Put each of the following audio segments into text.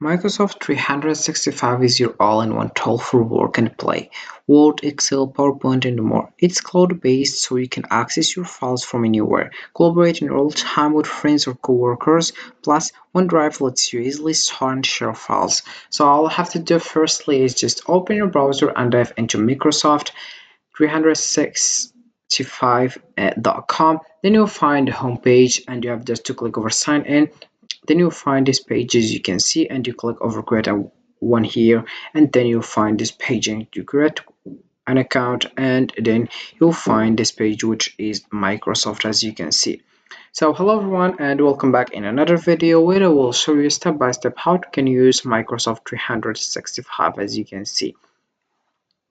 Microsoft 365 is your all-in-one tool for work and play. Word, Excel, PowerPoint, and more. It's cloud-based, so you can access your files from anywhere, collaborate in real time with friends or coworkers. Plus, OneDrive lets you easily store and share files. So all I have to do firstly is just open your browser and dive into Microsoft 365.com. Then you'll find the home page and you have just to click over sign in. Then you'll find this page as you can see, and you click over create one here, and then you'll find this page and you create an account, and then you'll find this page which is Microsoft as you can see. So hello everyone and welcome back in another video where I will show you step by step how you can use Microsoft 365 as you can see.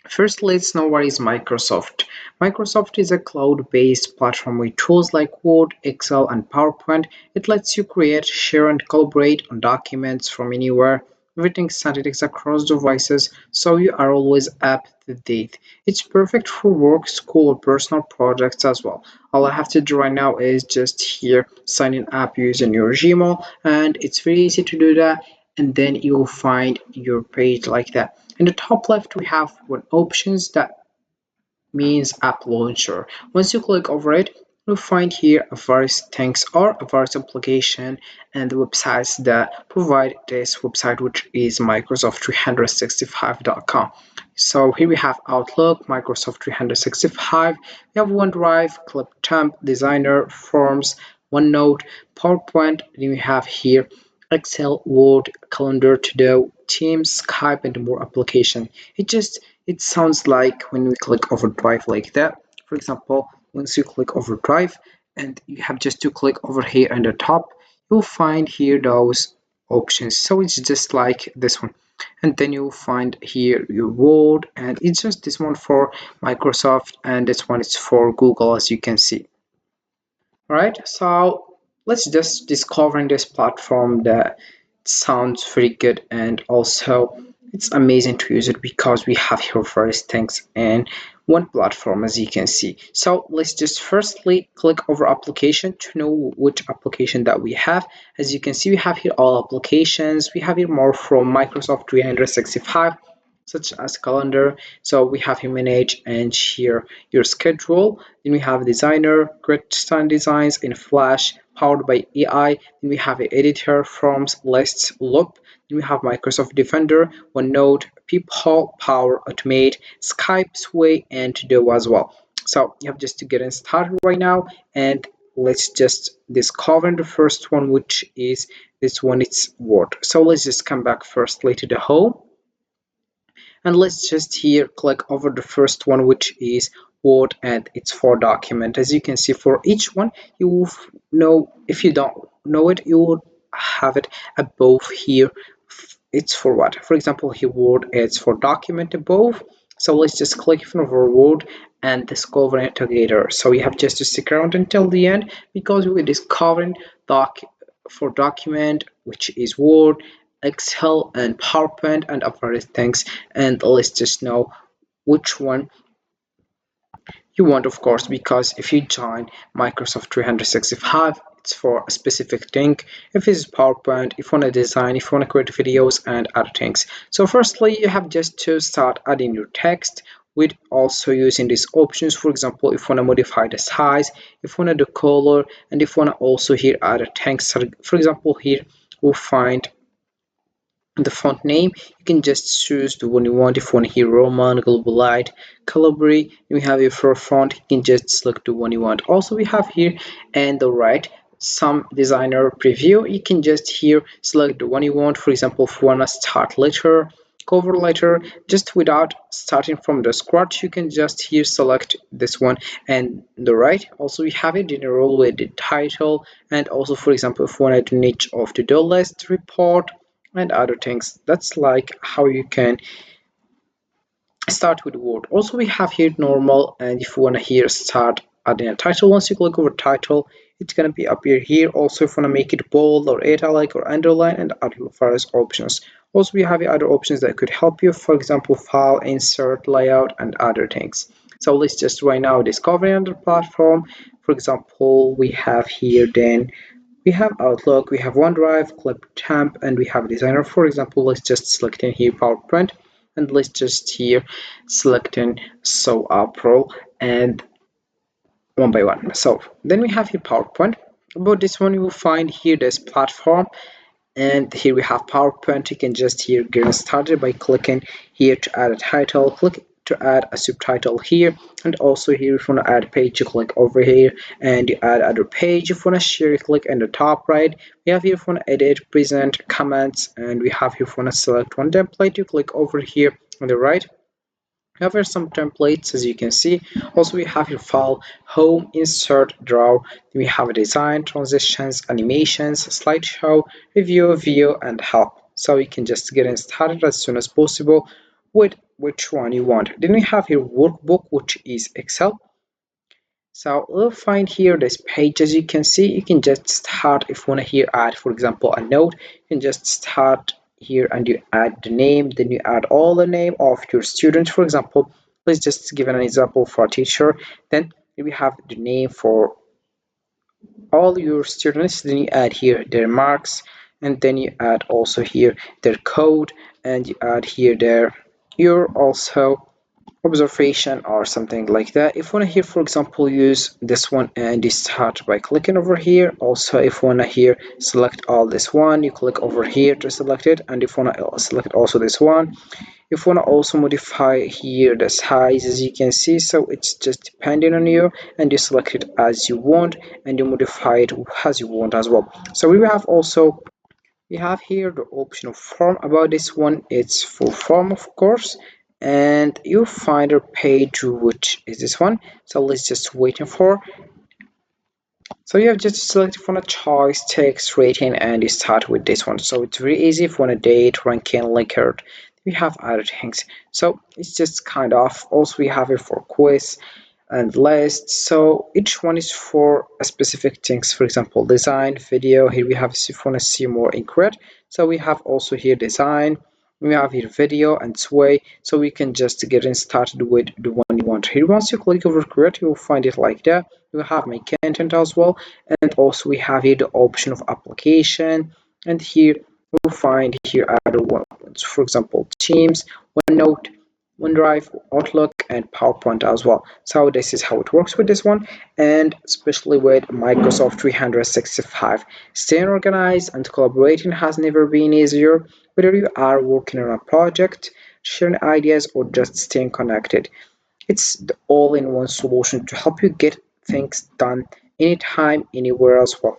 First, let's know what is Microsoft. Microsoft is a cloud-based platform with tools like Word, Excel, and PowerPoint. It lets you create, share, and collaborate on documents from anywhere. Everything statistics across devices, so you are always up to date. It's perfect for work, school, or personal projects as well. All I have to do right now is just here sign in up using your Gmail, and it's very easy to do that. And then you will find your page like that. In the top left, we have one options that means app launcher. Once you click over it, you'll find here various things or various application and the websites that provide this website, which is Microsoft365.com. So here we have Outlook, Microsoft 365, we have OneDrive, Cliptemp, Designer, Forms, OneNote, PowerPoint, then we have here Excel, Word, Calendar, To-Do, Teams, Skype, and more application. It sounds like when we click overdrive like that. For example, once you click overdrive and you have just to click over here on the top, you'll find here those options. So it's just like this one. And then you'll find here your Word, and it's just this one for Microsoft, and this one is for Google as you can see. All right, so let's just discover in this platform that sounds very good, and also it's amazing to use it because we have here various things in one platform as you can see. So let's just firstly click over application to know which application that we have. As you can see, we have here all applications. We have here more from Microsoft 365 such as calendar. So we have here manage and share your schedule. Then we have designer, create stand designs in Flash powered by AI. Then we have an editor, forms, lists, loop. Then we have Microsoft Defender, OneNote, People, Power Automate, Skype, Sway, and To Do as well. So you have just to get started right now, and let's just discover the first one, which is this one. It's Word. So let's just come back firstly to the home, and let's just here click over the first one, which is Word, and it's for document. As you can see, for each one you will know. If you don't know it, you will have it above here. It's for what? For example, here Word, it's for document above. So let's just click over Word and discover it together. So you have just to stick around until the end, because we're discovering document, which is Word, Excel, and PowerPoint, and other things. And let's just know which one you want, of course, because if you join Microsoft 365, it's for a specific thing. If it's PowerPoint, if you want to design, if you want to create videos and other things. So firstly, you have just to start adding your text with also using these options. For example, if you want to modify the size, if you want to do color, and if you want to also here add a text. For example, here we'll find the font name. You can just choose the one you want. If you want here Roman, Global Light, Calibri, we have here for font, you can just select the one you want. Also we have here and the right some designer preview. You can just here select the one you want. For example, if you want to start letter, cover letter, just without starting from the scratch, you can just here select this one. And the right also we have it in a role with the title, and also for example if you want to niche of to-do list, report, and other things. That's like how you can start with Word. Also we have here normal, and if you want to here start adding a title, once you click over title, it's going to be appear here. Also if you want to make it bold or italic or underline, and other various options. Also we have other options that could help you, for example file, insert, layout, and other things. So let's just right now discover another platform. For example, we have here then We have Outlook, we have OneDrive, Cliptemp, and we have a designer. For example, let's just select in here PowerPoint, and let's just here select in so Pro and one by one. So then we have here PowerPoint. About this one, you will find here this platform, and here we have PowerPoint. You can just here get started by clicking here to add a title, click to add a subtitle here, and also here if you want to add a page, you click over here and you add other page. If you want to share, you click in the top right. We have here if you want to edit, present, comments, and we have here if you want to select one template, you click over here on the right. We have here some templates, as you can see. Also we have your file, home, insert, draw. Then we have a design, transitions, animations, slideshow, review, view, and help. So you can just get started as soon as possible with which one you want. Then we have your workbook, which is Excel. So we'll find here this page. As you can see, you can just start if you want to here add, for example, a note. You can just start here and you add the name, then you add all the name of your student. For example, let's just give an example for a teacher. Then we have the name for all your students. Then you add here their marks, and then you add also here their code, and you add here their your also observation or something like that. If you want to here, for example, use this one and you start by clicking over here. Also, if you want to here select all this one, you click over here to select it. And if you want to select also this one, if you want to also modify here the size, as you can see, so it's just depending on you, and you select it as you want and you modify it as you want as well. So we have also we have here the option of form. About this one, it's full form, of course, and you find a page which is this one. So let's just waiting for. So you have just select from a choice, text, rating, and you start with this one. So it's very easy for a date, ranking, Likert. We have other things. So it's just kind of. Also we have it for quiz and list. So each one is for a specific things. For example, design, video. Here we have if you want to see more in CRED. So we have also here design. We have here video and sway. So we can just get in started with the one you want. Here once you click over CRED, you will find it like that. You have my content as well, and also we have here the option of application, and here we'll find here other ones. For example, Teams, OneNote, OneDrive, Outlook, and PowerPoint as well. So this is how it works with this one, and especially with Microsoft 365. Staying organized and collaborating has never been easier, whether you are working on a project, sharing ideas, or just staying connected. It's the all-in-one solution to help you get things done anytime, anywhere as well.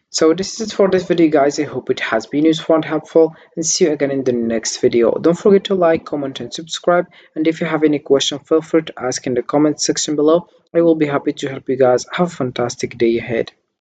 So this is it for this video, guys. I hope it has been useful and helpful, and see you again in the next video. Don't forget to like, comment, and subscribe, and if you have any question, feel free to ask in the comment section below. I will be happy to help you guys. Have a fantastic day ahead.